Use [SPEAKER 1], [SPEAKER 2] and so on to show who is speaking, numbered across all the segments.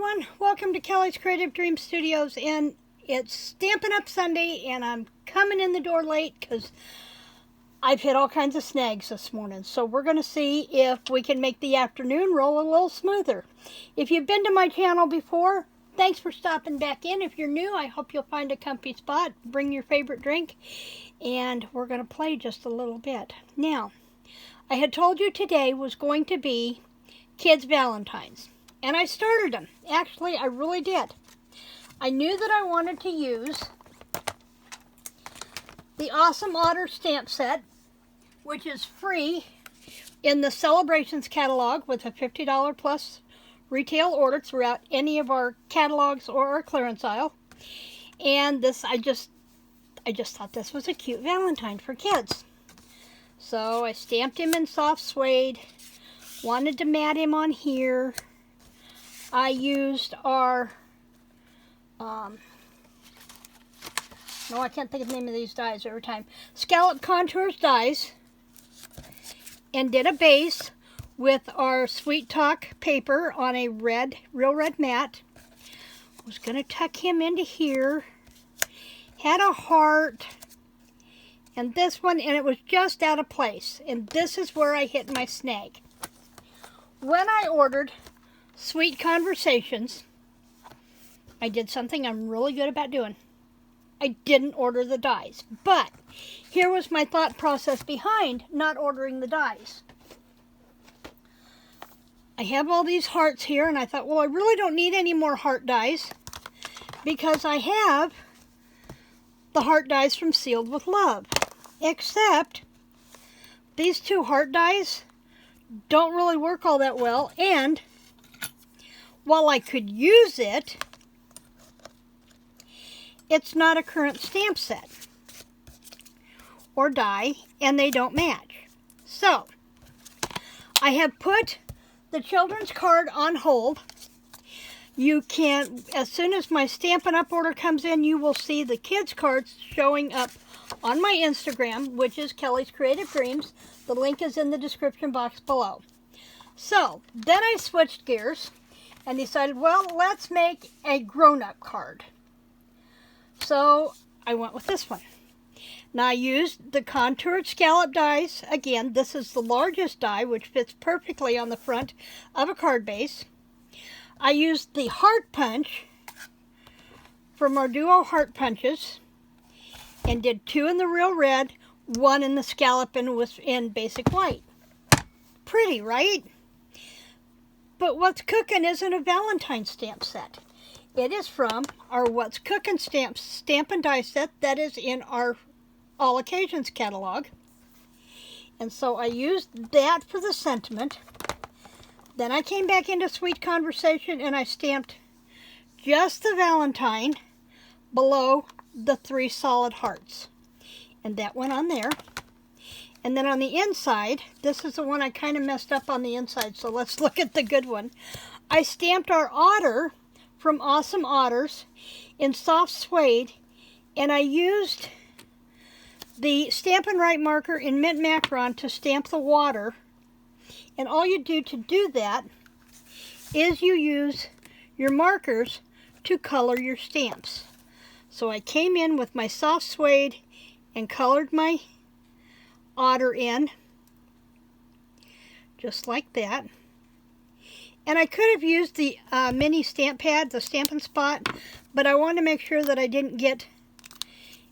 [SPEAKER 1] everyone, welcome to Kelly's Creative Dream Studios, and it's Stampin' Up Sunday, and I'm coming in the door late because I've hit all kinds of snags this morning. So we're going to see if we can make the afternoon roll a little smoother. If you've been to my channel before, thanks for stopping back in. If you're new, I hope you'll find a comfy spot, bring your favorite drink, and we're going to play just a little bit. Now, I had told you today was going to be Kids' Valentines. And I started them. Actually, I really did. I knew that I wanted to use the Awesome Otter stamp set, which is free in the Celebrations catalog with a $50 plus retail order throughout any of our catalogs or our clearance aisle. And this, I just thought this was a cute Valentine for kids. So I stamped him in soft suede, wanted to mat him on here. I used our, no, I can't think of the name of these dies every time, Scallop Contours dies, and did a base with our Sweet Talk paper on a red, real red mat. Was going to tuck him into here, had a heart, and this one, and it was just out of place, and this is where I hit my snag. When I ordered Sweet Conversations, I did something I'm really good about doing. I didn't order the dies, but here was my thought process behind not ordering the dies. I have all these hearts here, and I thought, well, I really don't need any more heart dies because I have the heart dies from Sealed with Love, except these two heart dies don't really work all that well, and while I could use it, it's not a current stamp set or die, and they don't match. So, I have put the children's card on hold. You can, as soon as my Stampin' Up order comes in, you will see the kids' cards showing up on my Instagram, which is Kelly's Creative Dreams. The link is in the description box below. So, then I switched gears and decided, well, let's make a grown-up card. So I went with this one. Now I used the contoured scallop dies. Again, this is the largest die, which fits perfectly on the front of a card base. I used the heart punch from our Duo Heart Punches and did 2 in the real red, 1 in the scallop and was in basic white. Pretty, right? But What's Cookin' isn't a Valentine stamp set. It is from our What's Cookin' stamp and die set that is in our All Occasions catalog. And so I used that for the sentiment. Then I came back into Sweet Conversation and I stamped just the Valentine below the 3 solid hearts. And that went on there. And then on the inside, this is the one I kind of messed up on the inside, so let's look at the good one. I stamped our otter from Awesome Otters in soft suede, and I used the Stampin' Right marker in mint macaron to stamp the water. And all you do to do that is you use your markers to color your stamps. So I came in with my soft suede and colored my otter in, just like that. And I could have used the mini stamp pad, the Stampin' Spot, but I wanted to make sure that I didn't get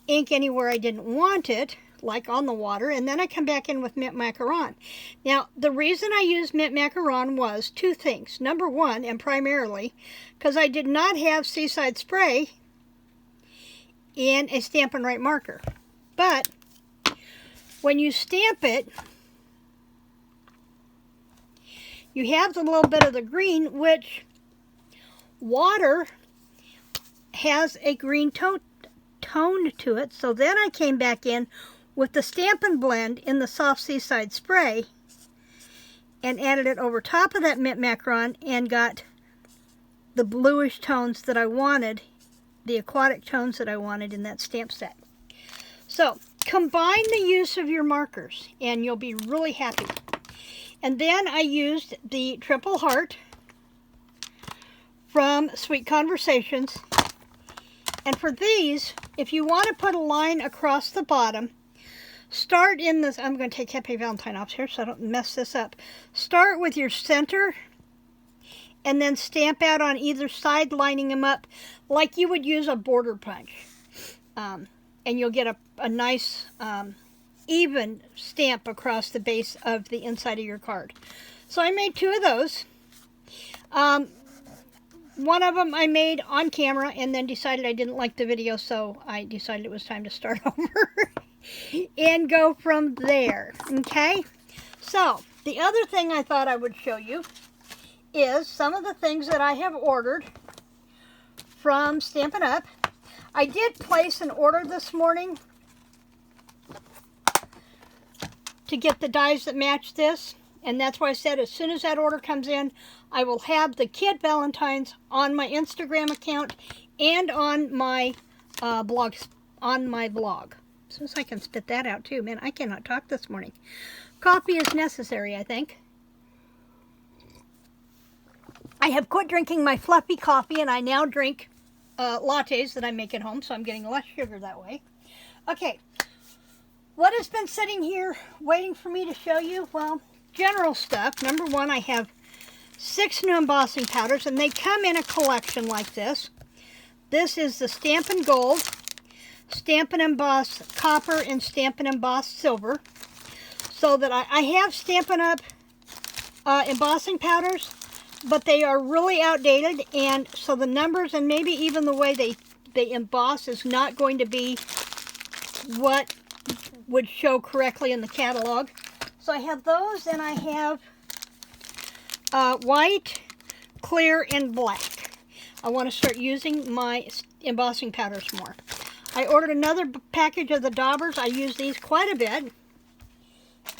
[SPEAKER 1] ink anywhere I didn't want it, like on the water, and then I come back in with mint macaron. Now, the reason I used mint macaron was 2 things. Number 1, and primarily, because I did not have Seaside Spray in a Stampin' Right marker. But when you stamp it, you have the little bit of the green, which water has a green tone to it. So then I came back in with the Stampin' Blend in the Soft Seaside Spray and added it over top of that mint macaron and got the bluish tones that I wanted, the aquatic tones that I wanted in that stamp set. So combine the use of your markers and you'll be really happy. And then I used the triple heart from Sweet Conversations. And for these, if you want to put a line across the bottom, start in this, I'm going to take Happy Valentine off here so I don't mess this up. Start with your center and then stamp out on either side, lining them up like you would use a border punch. And you'll get a nice even stamp across the base of the inside of your card. So I made 2 of those. One of them I made on camera and then decided I didn't like the video, so I decided it was time to start over and go from there. Okay? So, the other thing I thought I would show you is some of the things that I have ordered from Stampin'Up. I did place an order this morning to get the dies that match this. And that's why I said as soon as that order comes in, I will have the kid Valentines on my Instagram account and on my blog. As soon as I can spit that out too. Man, I cannot talk this morning. Coffee is necessary, I think. I have quit drinking my fluffy coffee and I now drink lattes that I make at home, so I'm getting less sugar that way. Okay, what has been sitting here waiting for me to show you? Well, general stuff. Number 1, I have 6 new embossing powders, and they come in a collection like this. This is the Stampin' Gold, Stampin' Emboss Copper, and Stampin' Emboss Silver. So that I have Stampin' Up embossing powders, but they are really outdated, and so the numbers and maybe even the way they emboss is not going to be what would show correctly in the catalog. So I have those, and I have white, clear, and black. I want to start using my embossing powders more. I ordered another package of the daubers. I use these quite a bit.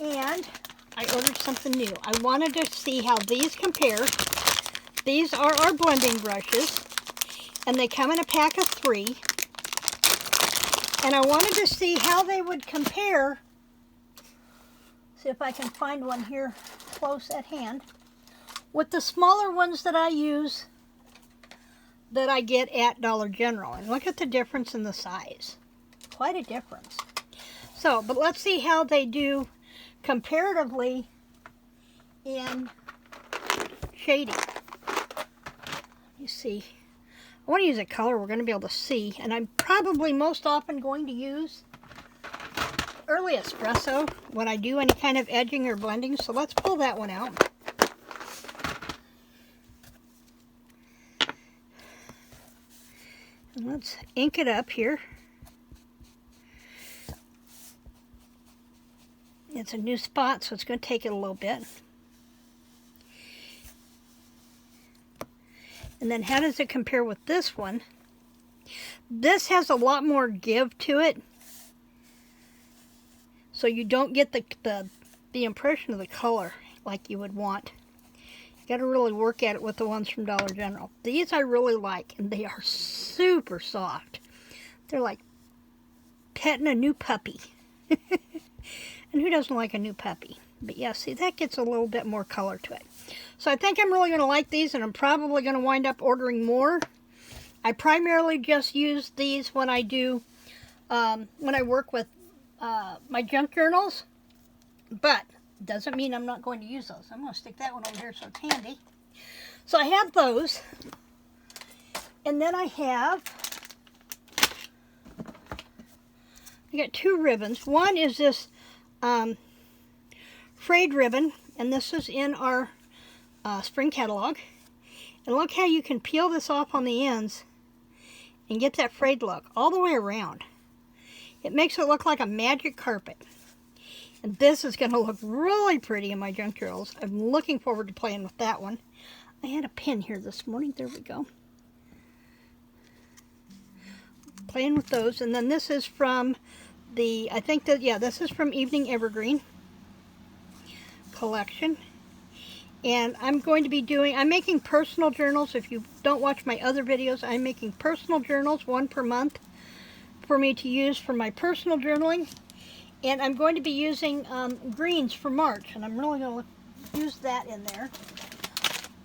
[SPEAKER 1] And I ordered something new. I wanted to see how these compare. These are our blending brushes, and they come in a pack of 3. And I wanted to see how they would compare. See if I can find one here close at hand. With the smaller ones that I use that I get at Dollar General. And look at the difference in the size. Quite a difference. So, but let's see how they do comparatively in shading. You see, I want to use a color we're going to be able to see. And I'm probably most often going to use Early Espresso when I do any kind of edging or blending. So let's pull that one out. And let's ink it up here. It's a new spot, so it's going to take it a little bit. And then how does it compare with this one? This has a lot more give to it. So you don't get the impression of the color like you would want. You got to really work at it with the ones from Dollar General. These I really like, and they are super soft. They're like petting a new puppy. And who doesn't like a new puppy? But yeah, see, that gets a little bit more color to it. So I think I'm really going to like these, and I'm probably going to wind up ordering more. I primarily just use these when I do, when I work with my junk journals. But doesn't mean I'm not going to use those. I'm going to stick that one over here so it's handy. So I have those. And then I got 2 ribbons. One is this Frayed Ribbon, and this is in our spring catalog. And look how you can peel this off on the ends and get that frayed look all the way around. It makes it look like a magic carpet. And this is going to look really pretty in my junk journals. I'm looking forward to playing with that one. I had a pin here this morning. There we go. Playing with those. And then this is from the, I think that, yeah, this is from Evening Evergreen collection. And I'm going to be doing, I'm making personal journals. If you don't watch my other videos, I'm making personal journals, 1 per month, for me to use for my personal journaling. And I'm going to be using greens for March, and I'm really going to use that in there.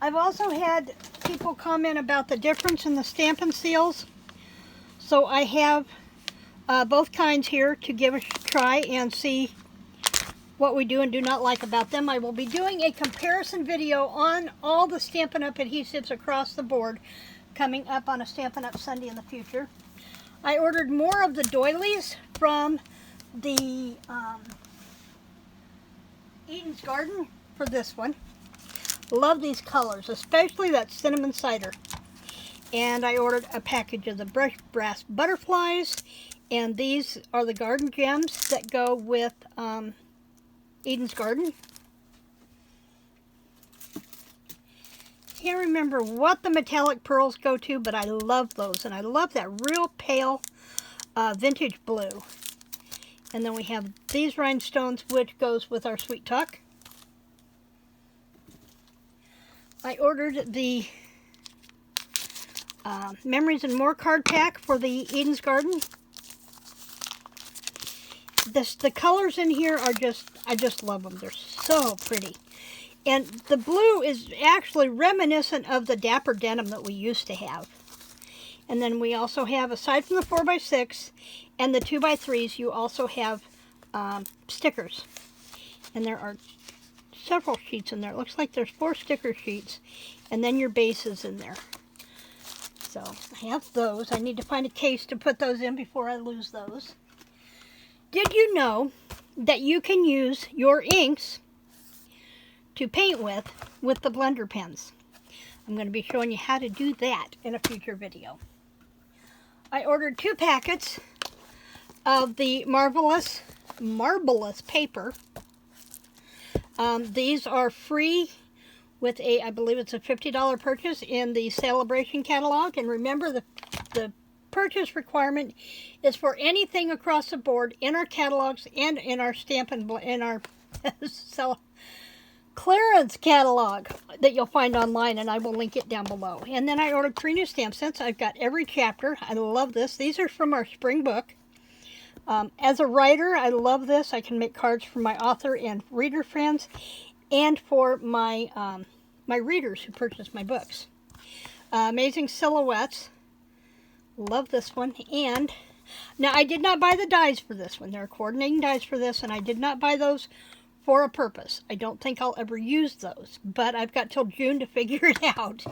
[SPEAKER 1] I've also had people comment about the difference in the Stampin' Seals. So I have both kinds here to give a try and see what we do and do not like about them. I will be doing a comparison video on all the Stampin' Up! Adhesives across the board coming up on a Stampin' Up! Sunday in the future. I ordered more of the doilies from the Eden's Garden for this one. Love these colors, especially that cinnamon cider. And I ordered a package of the brush brass butterflies, and these are the garden gems that go with Eden's Garden. Can't remember what the metallic pearls go to, but I love those, and I love that real pale vintage blue. And then we have these rhinestones, which goes with our Sweet Talk. I ordered the Memories and More card pack for the Eden's Garden. The colors in here are I just love them. They're so pretty. And the blue is actually reminiscent of the Dapper Denim that we used to have. And then we also have, aside from the 4x6 and the 2x3s, you also have stickers. And there are several sheets in there. It looks like there's 4 sticker sheets, and then your base is in there. So I have those. I need to find a case to put those in before I lose those. Did you know that you can use your inks to paint with the blender pens? I'm going to be showing you how to do that in a future video. I ordered 2 packets of the Marvelous paper. These are free with I believe it's a $50 purchase in the Celebration catalog. And remember, the purchase requirement is for anything across the board in our catalogs and in our clearance catalog that you'll find online, and I will link it down below. And then I ordered 3 new stamp sets. I've got every chapter. I love this. These are from our spring book. As a writer, I love this. I can make cards for my author and reader friends, and for my my readers who purchase my books. Amazing Silhouettes. Love this one. And now I did not buy the dies for this one. There are coordinating dies for this, and I did not buy those for a purpose. I don't think I'll ever use those, but I've got till June to figure it out.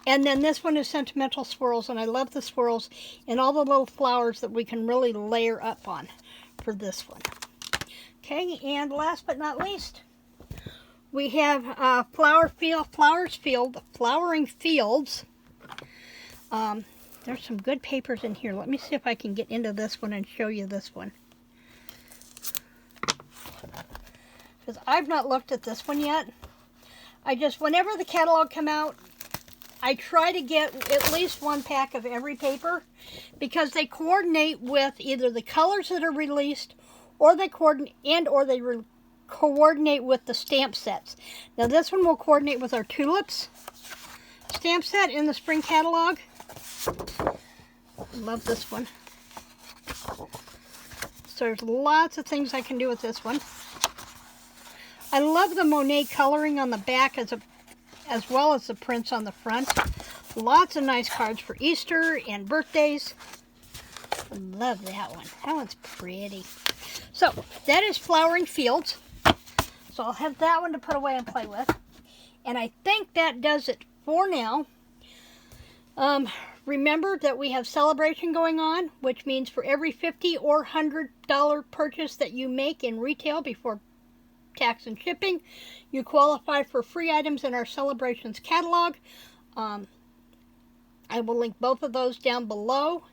[SPEAKER 1] And then this one is Sentimental Swirls, and I love the swirls and all the little flowers that we can really layer up on for this one. Okay, and last but not least, we have Flowering Fields. There's some good papers in here. Let me see if I can get into this one and show you this one, because I've not looked at this one yet. Whenever the catalog come out, I try to get at least 1 pack of every paper, because they coordinate with either the colors that are released, or they coordinate with the stamp sets. Now this one will coordinate with our Tulips stamp set in the spring catalog. Love this one. So there's lots of things I can do with this one. I love the Monet coloring on the back as well as the prints on the front. Lots of nice cards for Easter and birthdays. I love that one. That one's pretty. So that is Flowering Fields. So I'll have that one to put away and play with. And I think that does it for now. Remember that we have Celebration going on, which means for every $50 or $100 purchase that you make in retail before tax and shipping, you qualify for free items in our Celebrations catalog. I will link both of those down below.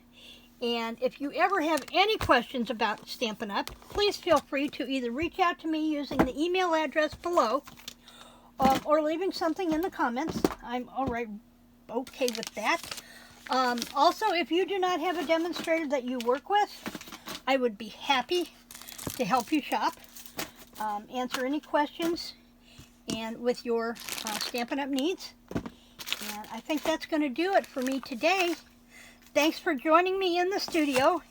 [SPEAKER 1] And if you ever have any questions about Stampin' Up, please feel free to either reach out to me using the email address below, or leaving something in the comments. I'm okay with that. Also, if you do not have a demonstrator that you work with, I would be happy to help you shop, answer any questions, and with your Stampin' Up! Needs. And I think that's going to do it for me today. Thanks for joining me in the studio,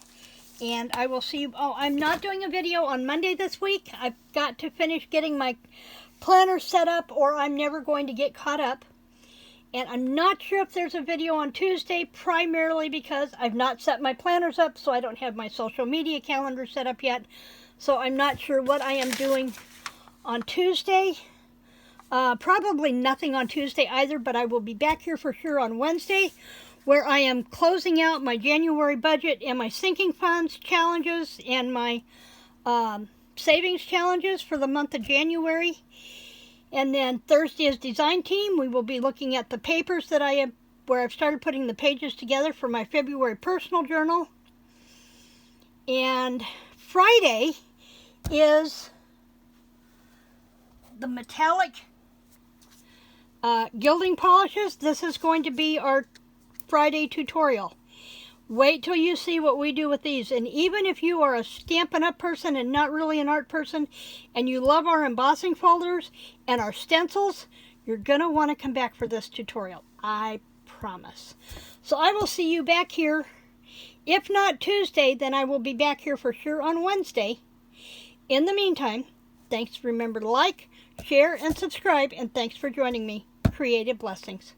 [SPEAKER 1] and I will see you. Oh, I'm not doing a video on Monday this week. I've got to finish getting my planner set up, or I'm never going to get caught up. And I'm not sure if there's a video on Tuesday, primarily because I've not set my planners up, so I don't have my social media calendar set up yet. So I'm not sure what I am doing on Tuesday. Probably nothing on Tuesday either, but I will be back here for sure on Wednesday, where I am closing out my January budget and my sinking funds challenges and my savings challenges for the month of January. And then Thursday is design team. We will be looking at the papers that I have, where I've started putting the pages together for my February personal journal. And Friday is the metallic gilding polishes. This is going to be our Friday tutorial. Wait till you see what we do with these. And even if you are a Stampin' Up person and not really an art person, and you love our embossing folders and our stencils, you're going to want to come back for this tutorial. I promise. So I will see you back here. If not Tuesday, then I will be back here for sure on Wednesday. In the meantime, thanks. Remember to like, share, and subscribe. And thanks for joining me. Creative blessings.